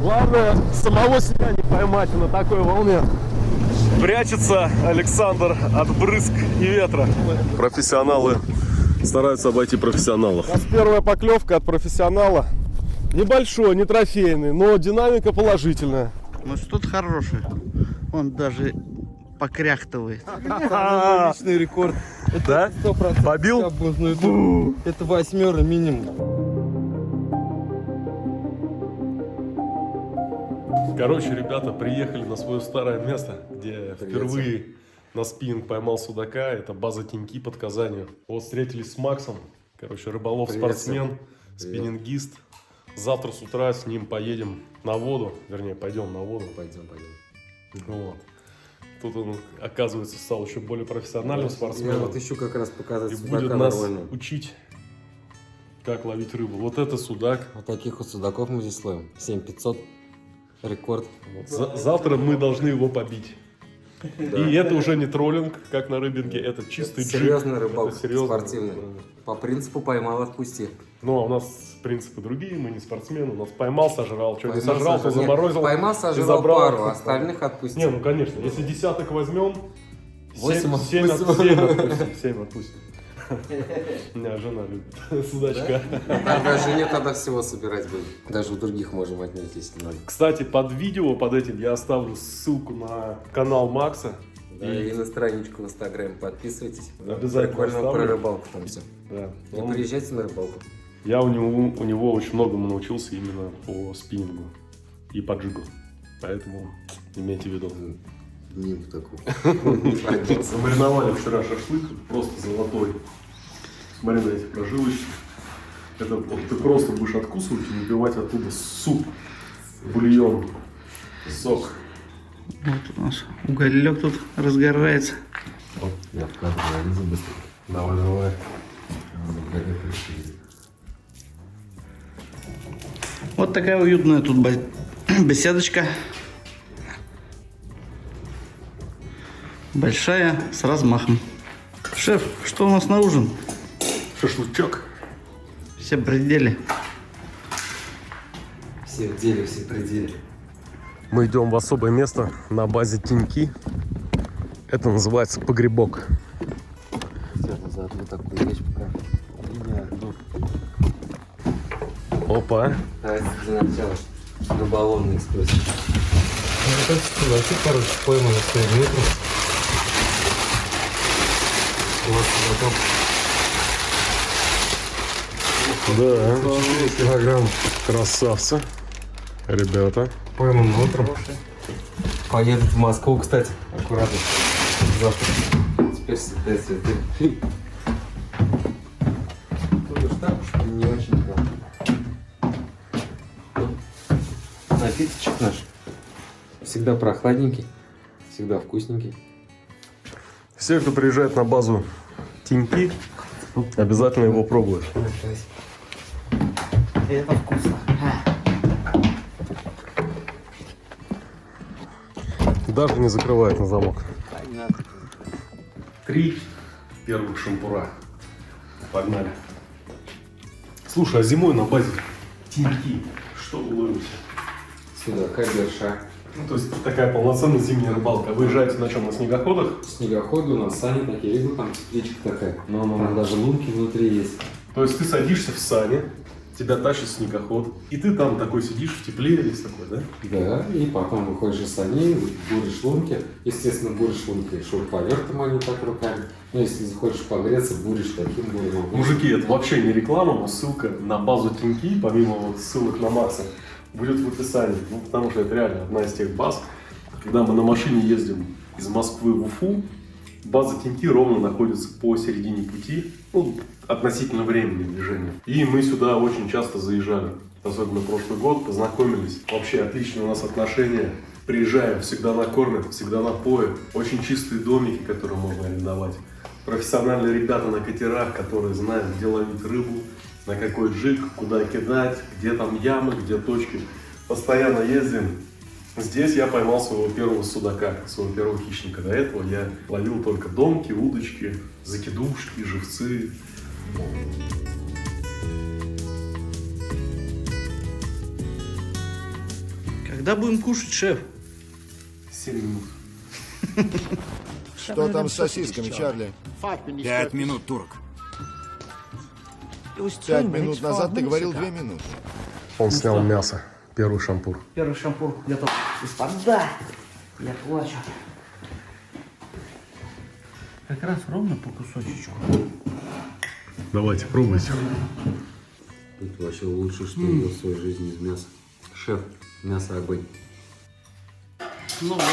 Главное, самого себя не поймать на такой волне. Прячется Александр от брызг и ветра. Профессионалы стараются обойти профессионалов. У нас первая поклевка от профессионала. Небольшой, не трофейный, но динамика положительная. Ну что-то хорошее. Он даже покряхтывает. Личный рекорд. Да? 100% Побил? Это 8 минимум. Короче, ребята приехали на свое старое место, где впервые на спиннинг поймал судака. Это база Тиньки под Казанью. Вот встретились с Максом. Короче, рыболов-спортсмен, спиннингист. Завтра с утра с ним поедем на воду. Вернее, пойдем на воду. Пойдем. Вот. Тут он, оказывается, стал еще более профессиональным спортсменом. Вот ищу как раз показать И судака будет нас нормально. учить, как ловить рыбу. Вот это судак. Вот таких вот судаков мы здесь ловим. 7500. Рекорд. Вот. Завтра мы должны его побить. Да. И это уже не троллинг, как на рыбинге, это чистый джиг. Серьезная рыбалка, Это серьезная спортивная. рыбалка. По принципу поймал, отпусти. Ну, а у нас принципы другие, мы не спортсмены. У нас поймал, сожрал. Что не Поймал, сожрал, то сожрал. заморозил. Поймал, и сожрал забрал. пару, остальных отпусти. Не, ну конечно, если десяток возьмем, 8 7 отпустим. отпустим. 7 отпустим. У меня жена любит судачка. Тогда жене тогда всего собирать будем. Даже у других можем отнять, если надо. Кстати, под видео, под этим, я оставлю ссылку на канал Макса. Да, и на страничку в Инстаграме подписывайтесь. Обязательно Прикольно оставлю. про рыбалку там все. Да. Не приезжайте на рыбалку. Я у него очень многому научился именно по спиннингу и по джигу. Поэтому имейте в виду. Днем такой. Замариновали вчера шашлык, просто золотой. Смотри на эти прожилочки. Это вот ты просто будешь откусывать и выпивать оттуда суп, бульон, сок. Вот у нас уголек тут разгорается. Вот, я вкладываю, Лиза быстро. Давай. Вот такая уютная тут беседочка. Большая, с размахом. Шеф, что у нас на ужин? Шашлычок. Все пределы. Все в деле, все пределы. Мы идем в особое место на базе Тиньки. Это называется погребок. Все, заодно такую вещь пока. И не одну. Опа. Давайте для начала рыболовная экскурсия. Ну, это судаки, короче, пойманы 5 метров. Вот судаков. Да. 4 килограмма. Красавцы. Ребята. Пойман утром. Поедут в Москву, кстати. Аккуратно. Завтра. Теперь всегда цветы. Тут уж так уж не очень прям. Напиточек наш. Всегда прохладненький. Всегда вкусненький. Все, кто приезжает на базу Тиньки, обязательно его пробуют. Это вкусно. Даже не закрывает на замок. 3 первых шампура. Погнали. Слушай, а зимой на базе Тиньки что вы ловите? Судака, берша. Ну, то есть такая полноценная зимняя рыбалка. Выезжаете на чем? На снегоходах? Снегоходы у нас, сани такие, видно, там тепличка такая. Там даже лунки внутри есть. То есть ты садишься в сани, тебя тащит снегоход, и ты там такой сидишь в тепле, весь такой, да? Да, и потом выходишь из саней, буришь лунки. Естественно, буришь лунки шуруповертом, а не так руками. Но если захочешь погреться, буришь таким буром. Мужики, это вообще не реклама, но ссылка на базу Тиньки, помимо вот ссылок на Макса, будет в описании. Ну, потому что это реально одна из тех баз. Когда мы на машине ездим из Москвы в Уфу, база Тиньки ровно находится посередине пути, ну, относительно времени движения. И мы сюда очень часто заезжали. Особенно прошлый год, познакомились. Вообще отличные у нас отношения. Приезжаем, всегда накормят, всегда напоят. Очень чистые домики, которые можно арендовать. Профессиональные ребята на катерах, которые знают, где ловить рыбу, на какой джиг, куда кидать, где там ямы, где точки. Постоянно ездим. Здесь я поймал своего первого судака, своего первого хищника. До этого я ловил только домки, удочки, закидушки, живцы. Когда будем кушать, шеф? 7 минут. Что там с сосисками, Чарли? 5 минут, турок. 5 минут назад ты говорил 2 минуты. Он снял мясо. Первый шампур. Первый шампур готов. Господа, я плачу. Как раз ровно по кусочечку. Давайте, пробуйте. Это вообще лучше, что я ел в своей жизни из мяса. Шеф, мясо огонь. Ну вот.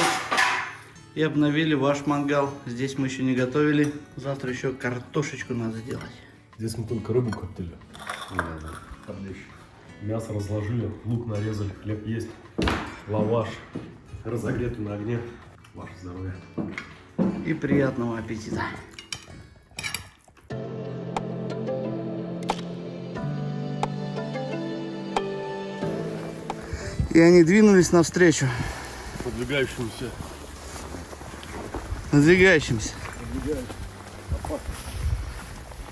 И обновили ваш мангал. Здесь мы еще не готовили. Завтра еще картошечку надо делать. Здесь мы только рыбу коптили. Подлещик. Мясо разложили, лук нарезали, хлеб есть, лаваш разогретый на огне. Ваше здоровье. И приятного аппетита. И они двинулись навстречу Подвигающимся. надвигающимся.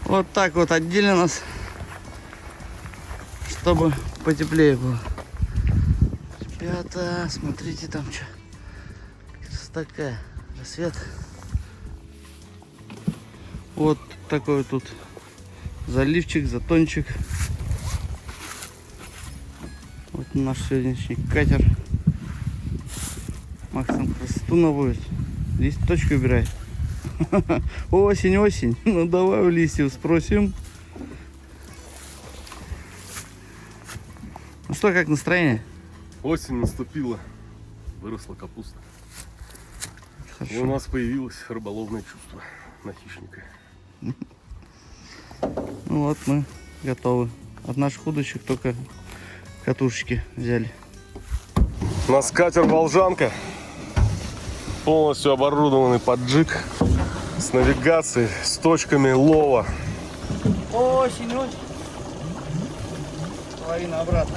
Вот так вот отдели нас, чтобы потеплее было. Ребята, смотрите там что. Красота такая. Рассвет. Вот такой вот тут заливчик, затончик. Вот наш сегодняшний катер. Макс там красоту наводит. Здесь точку убирай. Осень, осень. Ну давай у листьев спросим. Ну что, как настроение? Осень наступила, выросла капуста. Хорошо. И у нас появилось рыболовное чувство на хищника. Ну вот мы готовы. От наших удочек только катушечки взяли. У нас катер «Волжанка», полностью оборудованный под джиг, с навигацией, с точками лова. Осень, осень. Половина обратно.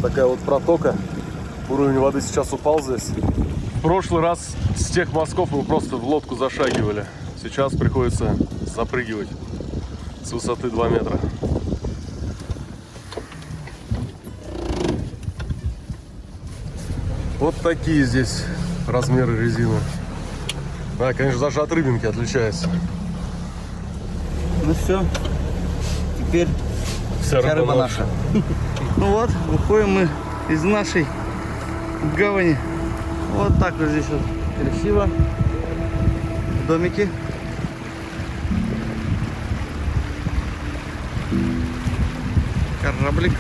Такая вот протока. Уровень воды сейчас упал здесь. В прошлый раз с тех мазков мы просто в лодку зашагивали. Сейчас приходится запрыгивать с высоты 2 метра. Вот такие здесь размеры резины. Да, конечно, даже от рыбинки отличается. Ну все. Теперь Вся рыба наша. Ну вот, выходим мы из нашей гавани. Вот так вот здесь вот красиво. Домики. Кораблик.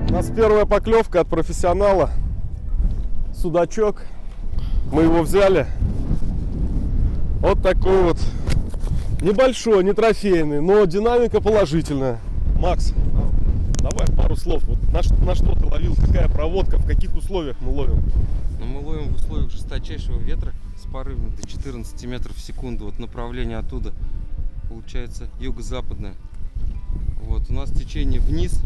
У нас первая поклевка от профессионала. Судачок. Мы его взяли. Вот такой вот. Небольшой, не трофейный, но динамика положительная. Макс, давай пару слов. Вот на что ты ловил? Какая проводка? В каких условиях мы ловим? Но мы ловим в условиях жесточайшего ветра с порывами до 14 метров в секунду. Вот направление оттуда получается юго-западное. Вот у нас течение вниз,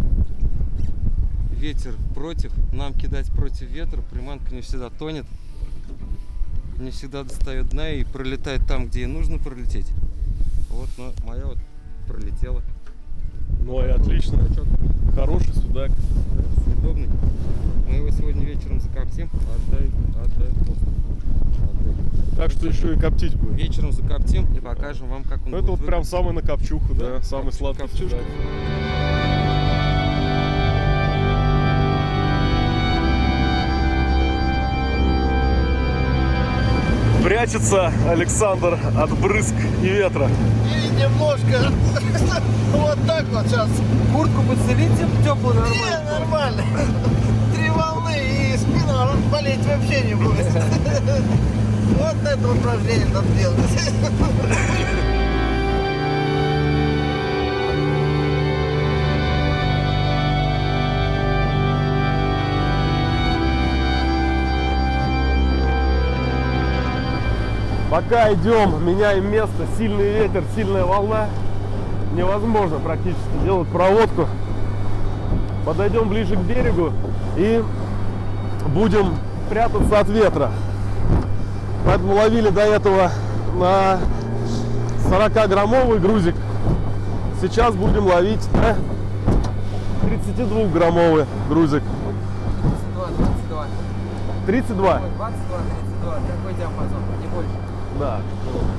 ветер против. Нам кидать против ветра, приманка не всегда тонет, не всегда достает дна и пролетает там, где ей нужно пролететь. Вот, но моя вот пролетела. Ну и отлично. Хороший судак. Съедобный. Мы его сегодня вечером закоптим. Отдай хвост. Отдай. Так что еще и коптить будет. Вечером закоптим и покажем вам, как он Это будет вот прям выглядеть. самый на копчуху, да, самый сладкий Копчушка. судак. Прячется Александр от брызг и ветра. И немножко вот так вот сейчас. Куртку подстелите, теплую Не, нормально. 3 волны и спина болеть вообще не будет. Вот это упражнение надо делать. Пока идем, меняем место, сильный ветер, сильная волна. Невозможно практически делать проводку. Подойдем ближе к берегу и будем прятаться от ветра. Поэтому ловили до этого на 40-граммовый грузик. Сейчас будем ловить на 32-граммовый грузик. 32? 22-32, такой диапазон, не больше. Да.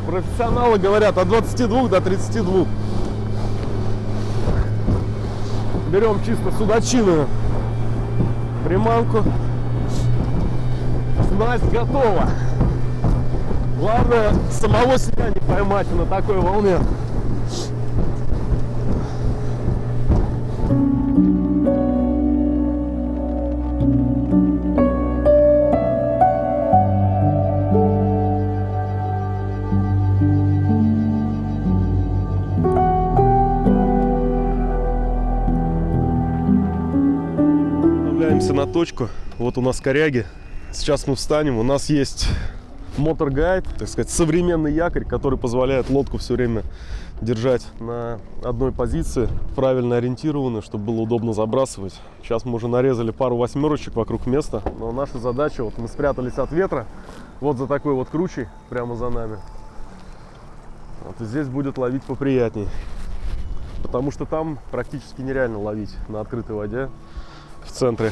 Профессионалы говорят от 22 до 32. Берем чисто судачиную приманку. Снасть готова. Главное самого себя не поймать на такой волне. На точку. Вот у нас коряги. Сейчас мы встанем. У нас есть мотор-гайд, так сказать, современный якорь, который позволяет лодку все время держать на одной позиции, правильно ориентированную, чтобы было удобно забрасывать. Сейчас мы уже нарезали пару восьмерочек вокруг места, но наша задача, вот мы спрятались от ветра, вот за такой вот кручей, прямо за нами. Вот и здесь будет ловить поприятней, потому что там практически нереально ловить на открытой воде в центре.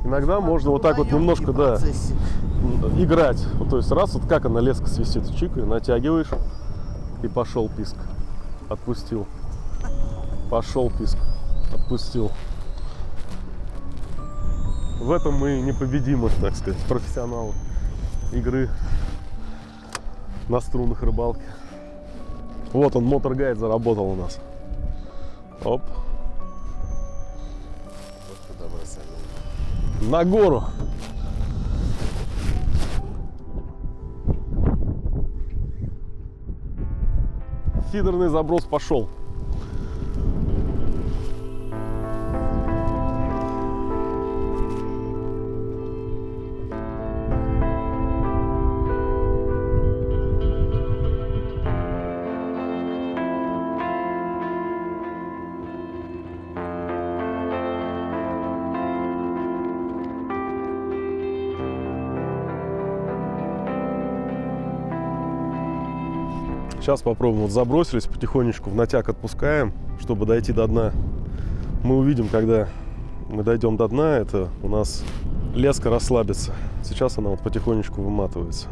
Иногда можно вот так вот немножко, да, играть. Вот, то есть раз, вот как она леска свистит, чик, и натягиваешь, и пошел писк. Отпустил. Пошел писк. Отпустил. В этом мы непобедимы, так сказать, профессионалы игры на струнах рыбалки. Вот он, мотор-гайд заработал у нас. Оп. На гору. Фидерный заброс пошел. Сейчас попробуем. Вот забросились, потихонечку в натяг отпускаем, чтобы дойти до дна. Мы увидим, когда мы дойдем до дна, это у нас леска расслабится. Сейчас она вот потихонечку выматывается.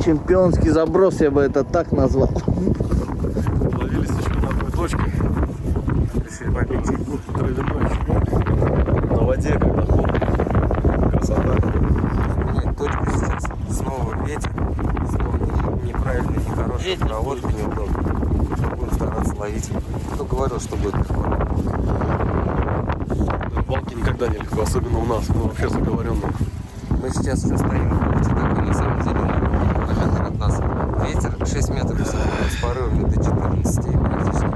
Чемпионский заброс, я бы это так назвал. Ловились еще на одной точке. Решили попить травяной чаек. На воде, когда холодно. Красота. Менять точку сейчас. Снова ветер. Снова неправильный, нехороший проводка, неудобно. Будем стараться ловить. Кто говорил, что будет легко? Рыбалки никогда не легко, особенно у нас. Мы вообще заговоренные. Мы сейчас уже стоим в бухте такой, на самом деле, на метр от нас. Ветер 6 метров в секунду с порывами до 14 практически.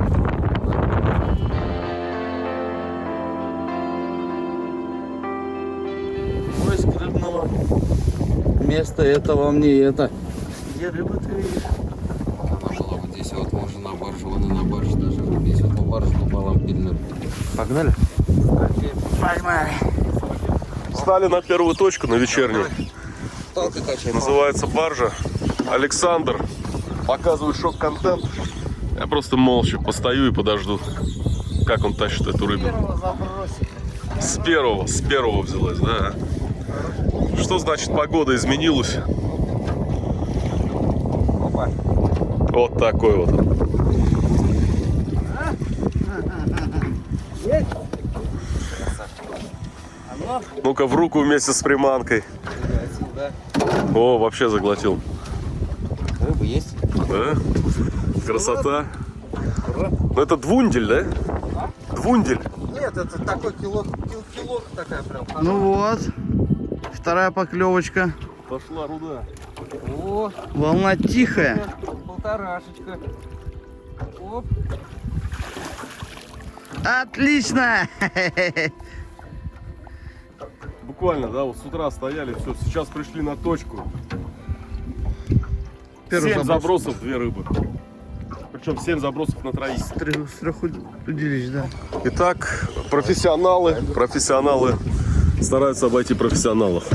Поиск рыбного места, это вам не это. Где рыба ты видишь? Она была вот здесь, вот можно на баржу, вон и на барже даже. Здесь вот по барже пополам пильно. Погнали? Поймали. Встали на первую точку, на вечернюю. Толкай качаем. Называется баржа. Александр показывает шок-контент. Я просто молча постою и подожду, как он тащит эту рыбу. С первого взялась, да. Что значит погода изменилась? Вот такой вот. Ну-ка в руку вместе с приманкой. О, вообще заглотил. Рыба есть? Да? Красота. Ну это двундель, да? Двундель. Нет, это такой килок такая прям. Ну вот, вторая поклевочка. Пошла руда. Волна тихая. полторашечка. Оп. Отлично! Буквально, да, вот с утра стояли, все, сейчас пришли на точку. Первый 7 заброс. забросов, 2 рыбы. Причем 7 забросов на троих. С трех удилищ, да. Итак, профессионалы стараются обойти профессионалов.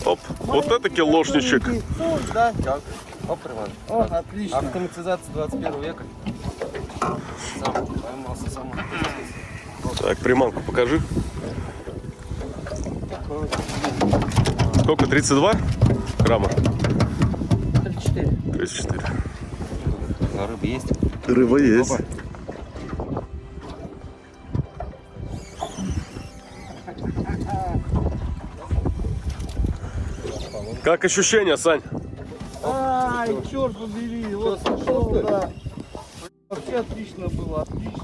Оп, вот это килошничек. Да. Оп, Роман. О, отлично. Автоматизация 21 века. Сам поймался, сам. Так, приманку покажи. Сколько, 32 грамма? 34. 34. А рыба есть? Рыба есть. Опа. Как ощущения, Сань? Ай, черт побери, вот пошел, да. Вообще отлично было, отлично.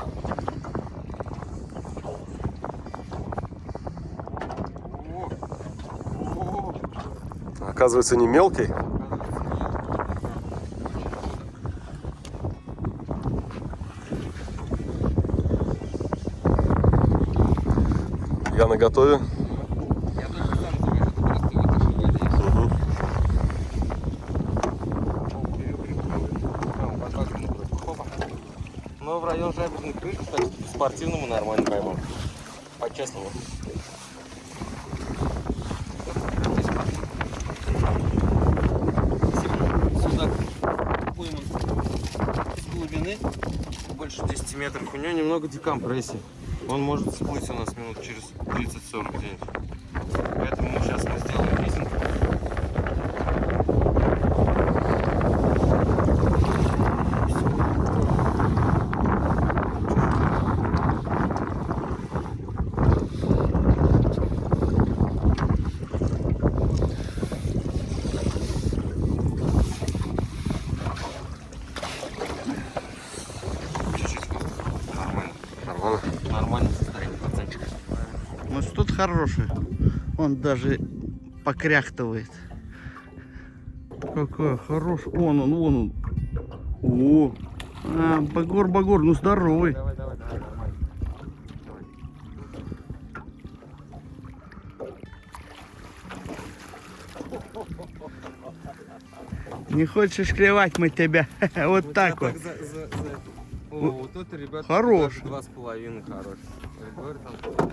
Оказывается, не мелкий. Я наготове. Я только сам завожу, просто вытащил в воде. Ну, в район жаберных крышек, так по-спортивному нормально поймал. По-честному. Судак пойман с глубины больше 10 метров. У него немного декомпрессии. Он может всплыть у нас минут через 30-40 где-нибудь. Поэтому мы сейчас сделаем физинг. Нормально состояние пацанчика. Ну что тут хороший. Он даже покряхтывает. Какой хороший. Вон он. О, багор, ну здоровый. Давай, нормально. Не хочешь клевать мы тебя. Вот так вот. О, вот это, ребята, Хорош. 2,5 хорош. Говорю, там...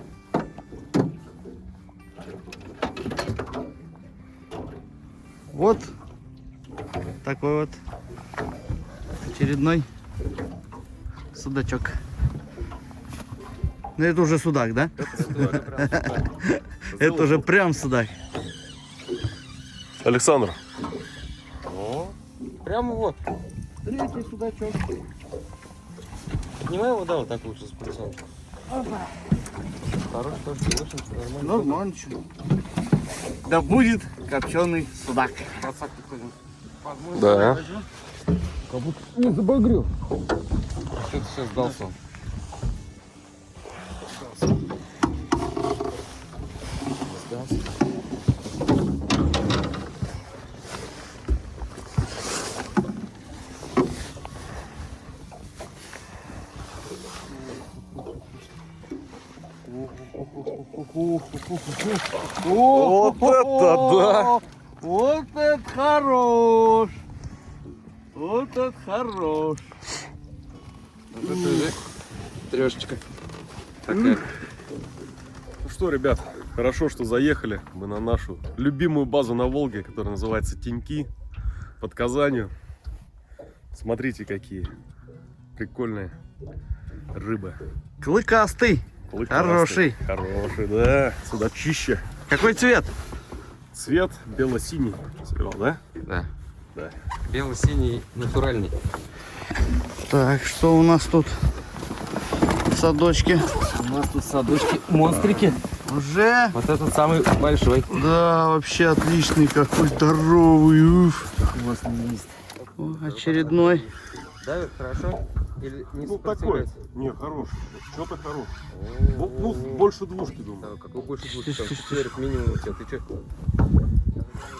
Вот такой вот очередной судачок. Ну это уже судак, да? Это уже прям судак. Александр, О, прямо вот. Третий судачок. Поднимай его, да, вот так лучше с плюсом. Хорош, тоже очень нормально. Нормально. Да будет копченый судак. Пацак кто-нибудь подмой. да. Как будто не забагрил. Что-то сейчас сдался он. Вот это да! Вот это хорош! Вот это хорош! Вот это уже трешечка. Такая. Ну что, ребят, хорошо, что заехали мы на нашу любимую базу на Волге, которая называется Теньки, под Казанью. Смотрите, какие прикольные рыбы. Клыкастый! Хороший. Хороший, да. Судачище. Какой цвет? Цвет бело-синий. Серега, да? Да. Да. Бело-синий натуральный. Так, что у нас тут в садочке? У нас тут садочки монстрики. Уже? Вот этот самый большой. Да, вообще отличный, какой здоровый. Уф. Классный лист. О, очередной. Давит хорошо? Или не Ну такой. сопротивляется? Не, хороший. Что-то хороший. О, Ну, больше двушки, думаю. да, какой больше двух? Там 4 минимум у тебя. Ты что?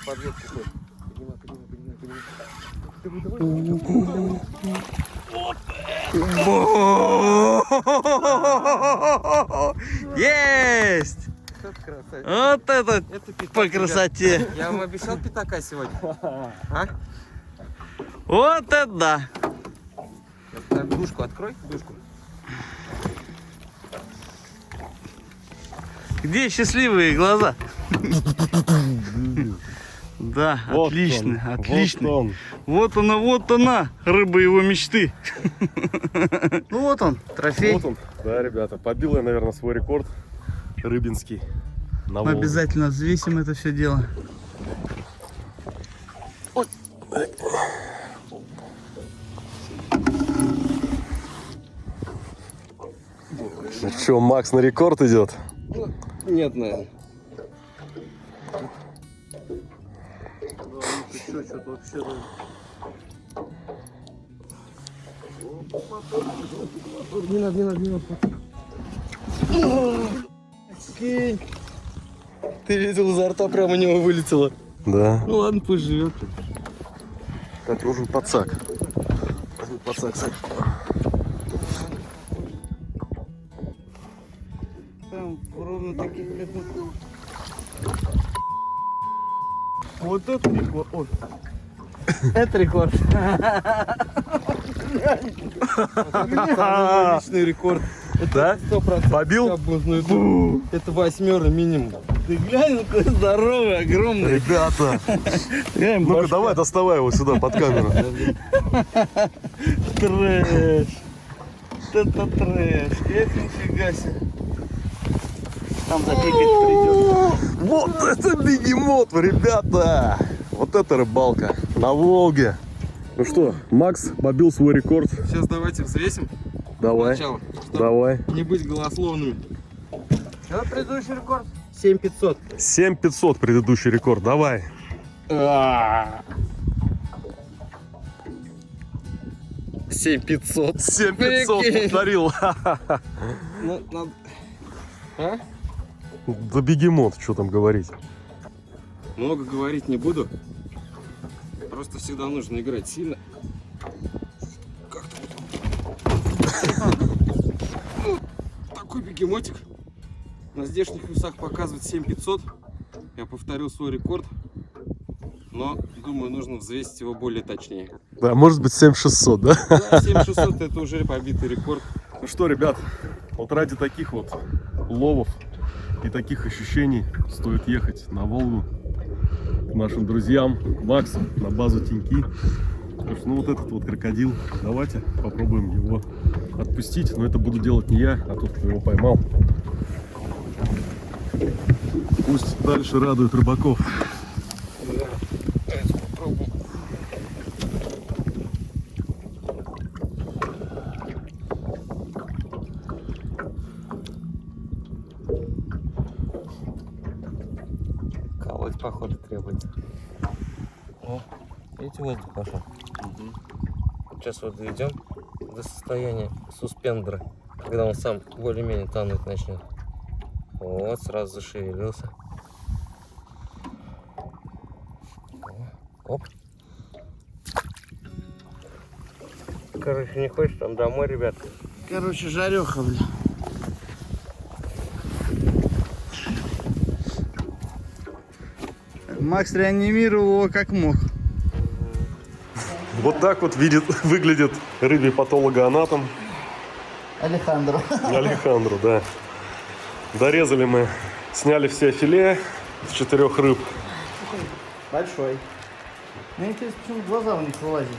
Подводку хоть. Поднимай. Есть! Вот красавец. Вот это Это пятак, по ребят. красоте. Я вам обещал пятака сегодня. А? Вот это да. Так, душку открой, душку. Где счастливые глаза? Да, отлично, отлично. Вот она, рыба его мечты. Ну вот он, трофей. Вот он. Да, ребята, побил я, наверное, свой рекорд рыбинский. На Мы Волге. обязательно взвесим это все дело. Ну что, Макс на рекорд идет? Нет, наверное. Ты видел, изо рта прямо у него вылетело. Да. Ну ладно, пусть живет. Так, нужен подсак. Возьми подсак, Сань. Прям ровно таких летных. Вот это рекорд. Ой. Это рекорд. Личный рекорд. Да? 100% Побил? будет на YouTube. Это 8 минимум. Ты глянь, какой здоровый, огромный. Ребята, Глянь, ну-ка башка. давай доставай его сюда под камеру. Трэш. Вот это трэш. Эх, нифига себе. Там запикать придется. Вот это бегемот, ребята! Вот это рыбалка на Волге. Ну что, Макс побил свой рекорд. Сейчас давайте взвесим. Давай, Сначала, чтобы давай. не быть голословными. Что предыдущий рекорд? 7500. 7500 предыдущий рекорд, давай. 7500. 7500 повторил. Ну, надо... А? Да бегемот, что там говорить. Много говорить не буду. Просто всегда нужно играть сильно. Как-то вот. Такой бегемотик. На здешних весах показывает 7500. Я повторил свой рекорд. Но, думаю, нужно взвесить его более точнее. Да, может быть 7600, да? Да, 7600 это уже побитый рекорд. Ну что, ребят, вот ради таких вот ловов и таких ощущений стоит ехать на Волгу к нашим друзьям, к Максу, на базу Тиньки. Потому что, ну вот этот вот крокодил, давайте попробуем его отпустить. Но это буду делать не я, а тот, кто его поймал. Пусть дальше радует рыбаков. Колоть, походу, требуется. О, видите, воздух пошел. Сейчас вот доведем до состояния суспендера, когда он сам более-менее тонуть начнет. Вот, сразу зашевелился. Оп. Короче, не хочешь там домой, ребят? Короче, жареха, бля. Макс реанимировал его как мог. Вот так вот выглядит рыбий патологоанатом Алехандро. Алехандро, да. Дорезали мы, сняли все филе с 4 рыб. Большой. Мне интересно, почему глаза у них вылазят.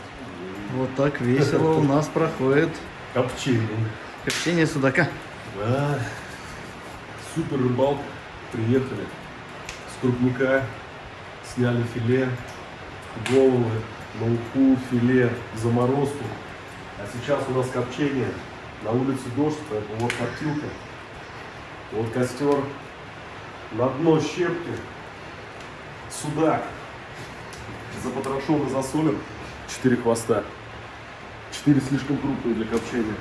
Вот так весело у нас проходит Копчение. копчение судака. Да. Супер рыбалка. Приехали с крупника, сняли филе, головы, на уху, филе, заморозку. А сейчас у нас копчение. На улице дождь, поэтому вот коптилка. Вот костер. На дно щепки. Судак. Запотрошен и засолен. 4 хвоста. 4 слишком крупные для копчения.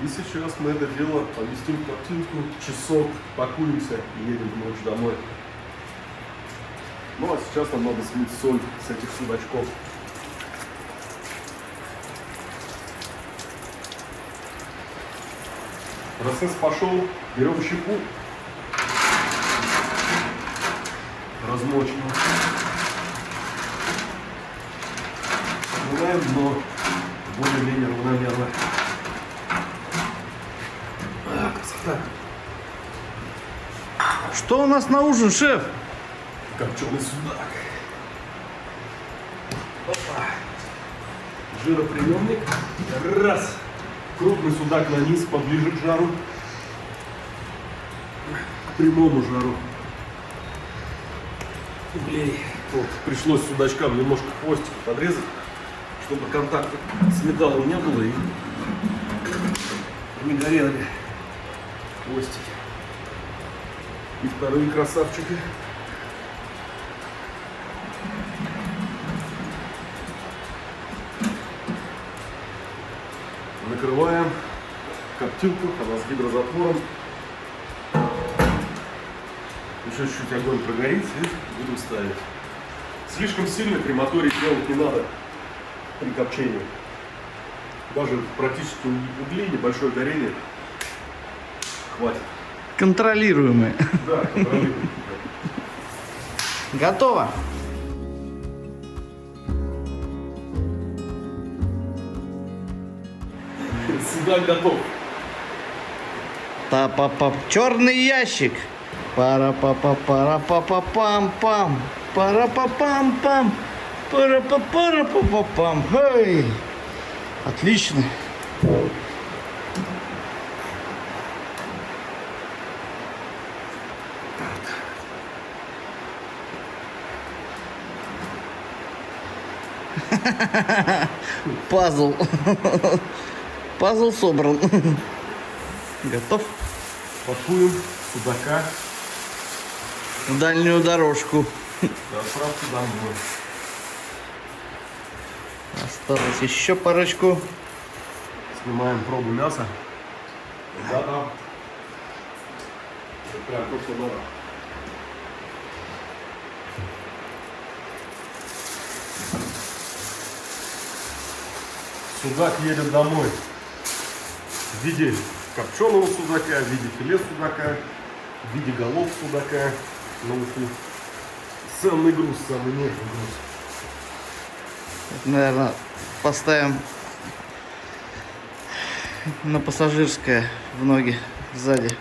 И сейчас мы это дело поместим в коптилку, часок, пакуемся и едем в ночь домой. Ну а сейчас нам надо слить соль с этих судачков. Процесс пошел. Берем щепу. Размоченную. Смываем дно более-менее равномерно. Красота. Что у нас на ужин, шеф? Копченый судак. Опа. Жироприемник. Раз. Крупный судак на низ, поближе к жару. К прямому жару. Углей. Вот, пришлось судачкам немножко хвостик подрезать, чтобы контакта с металлом не было и не горели хвостики. И вторые красавчики. Накрываем коптилку, она с гидрозатвором. Еще чуть-чуть огонь прогорит и будем ставить. Слишком сильно крематорий делать не надо при копчении. Даже практически у углей небольшое горение хватит. Контролируемые. Да, контролируем. Готово. Судак готов. Та-па-па. Черный ящик. Пара-па-па-пара-па-па-пам-пам. Пара-па-пам-пам. Пара-па-пара-па-па-пам. Хей. Отлично. Пазл. Пазл собран. Готов Пакуем судака в дальнюю дорожку. на отправку домой. Осталось еще парочку. Снимаем пробу мяса. Да-да. Это прям то, что надо. Судак едет домой в виде копченого судака, в виде филе судака, в виде голов судака. Ну, самый груз, самый нежный груз. Наверное, поставим на пассажирское в ноги сзади.